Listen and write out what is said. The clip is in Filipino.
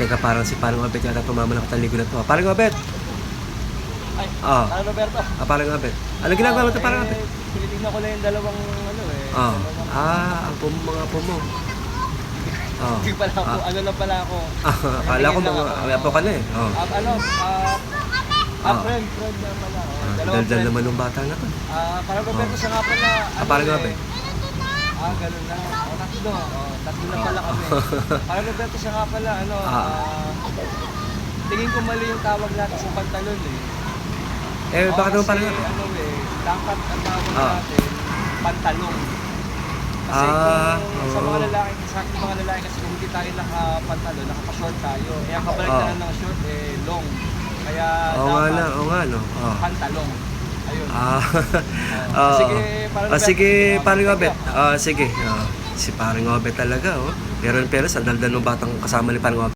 teka, parang si parang Obet yata tumama na kataligo na to. Parang Obet! Ay, Ah. Roberto. Parang Obet. Ano ginagawa mo to, parang Obet? Tinitignan ko lang yung dalawang ano eh. Ah. dalawang- Mga apo mo. Ah. Hindi pala ako, ano lang pala ako. Akala ko Nakatingin lang mga ako. apo ka na eh. Oh. Friend na pala. Dalawang Daldal friend. naman ng bata na to. Parang Roberto siya nga pala. Parang eh. Obet. Ganun na. Tatlo. Tatlo na pala kami. Parang Roberto siya nga pala, tingin ko mali yung tawag natin sa pantalon eh. Bakit naman parang Kasi, Obet? dapat ang tawag natin, pantalong. Kasi kung sa mga lalaki, sa ating mga lalaki kasi kung hindi tayo nakapantalon, nakapashort tayo. Eh, ang kabaligtaran ng short long. Kaya Oo nga no. pantalong. Ayun. Sige, parang Obet. Sige. Si parang Obet talaga, oh. Pero sa daldal ng batang kasama ni parang Obet.